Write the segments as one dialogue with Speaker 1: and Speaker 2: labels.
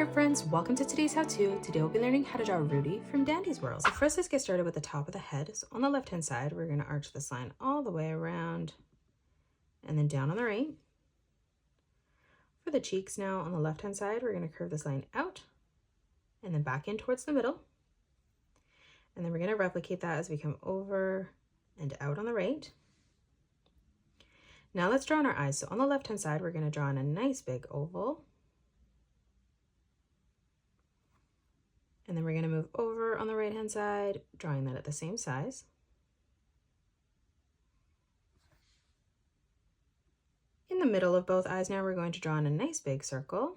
Speaker 1: art friends, welcome to today's how-to. Today we'll be learning how to draw Rudie from Dandy's World. So first let's get started with the top of the head. So on the left hand side we're going to arch this line all the way around and then down on the right. For the cheeks now on the left hand side we're going to curve this line out and then back in towards the middle. And then we're going to replicate that as we come over and out on the right. Now let's draw on our eyes. So on the left hand side we're going to draw in a nice big oval. And then we're going to move over on the right hand side, drawing that at the same size. In the middle of both eyes now we're going to draw in a nice big circle.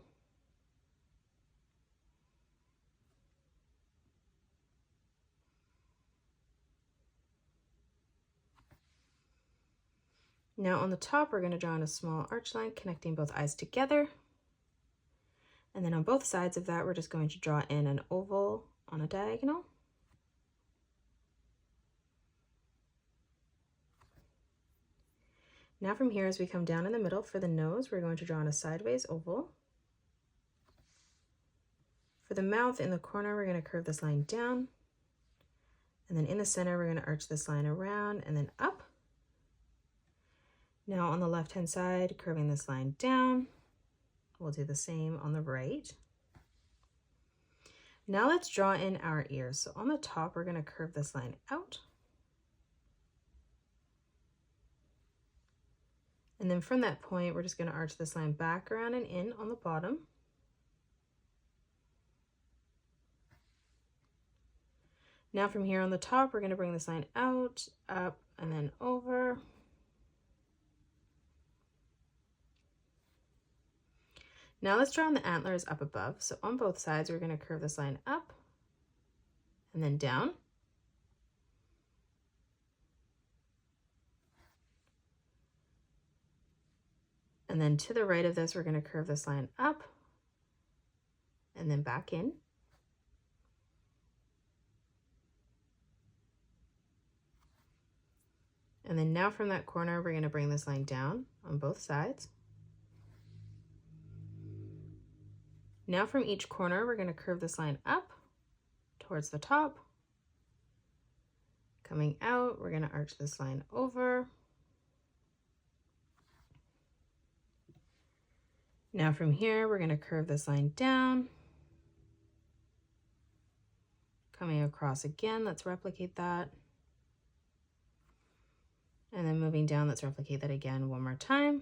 Speaker 1: Now on the top we're going to draw in a small arch line connecting both eyes together. And then on both sides of that, we're just going to draw in an oval on a diagonal. Now from here, as we come down in the middle for the nose, we're going to draw in a sideways oval. For the mouth in the corner, we're going to curve this line down. And then in the center, we're going to arch this line around and then up. Now on the left-hand side, curving this line down. We'll do the same on the right. Now let's draw in our ears. So on the top, we're going to curve this line out. And then from that point, we're just going to arch this line back around and in on the bottom. Now from here on the top, we're going to bring this line out, up, and then over. Now let's draw on the antlers up above. So on both sides, we're going to curve this line up and then down. And then to the right of this, we're going to curve this line up and then back in. And then now from that corner, we're going to bring this line down on both sides. Now from each corner, we're going to curve this line up towards the top. Coming out, we're going to arch this line over. Now from here, we're going to curve this line down. Coming across again, let's replicate that. And then moving down, let's replicate that again one more time.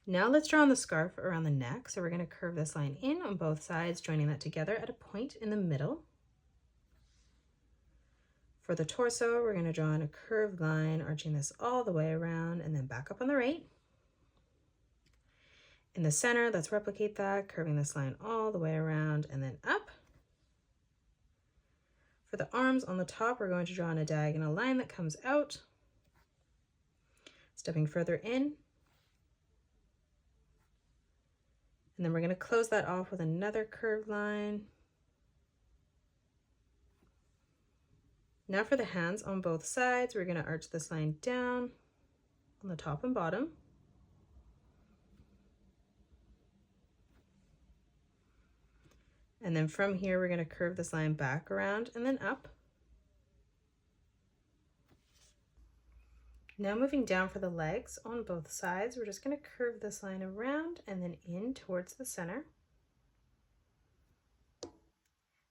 Speaker 1: Now let's draw on the scarf around the neck. So we're going to curve this line in on both sides, joining that together at a point in the middle. For the torso, we're going to draw in a curved line, arching this all the way around and then back up on the right. In the center, let's replicate that, curving this line all the way around and then up. For the arms on the top, we're going to draw in a diagonal line that comes out, stepping further in. And then we're going to close that off with another curved line. Now for the hands on both sides, we're going to arch this line down on the top and bottom. And then from here, we're going to curve this line back around and then up. Now moving down for the legs on both sides, we're just going to curve this line around and then in towards the center.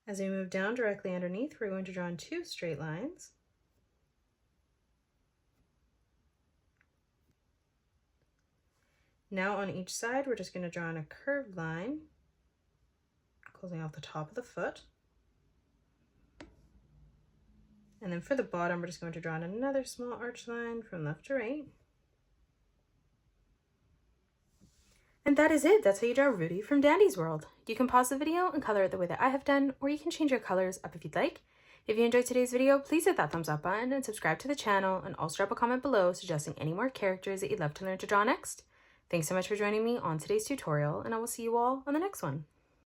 Speaker 1: As we move down directly underneath, we're going to draw in two straight lines. Now on each side, we're just going to draw in a curved line, closing off the top of the foot. And then for the bottom, we're just going to draw in another small arch line from left to right. And that is it. That's how you draw Rudie from Dandy's World. You can pause the video and color it the way that I have done, or you can change your colors up if you'd like. If you enjoyed today's video, please hit that thumbs up button and subscribe to the channel, and also drop a comment below suggesting any more characters that you'd love to learn to draw next. Thanks so much for joining me on today's tutorial, and I will see you all on the next one.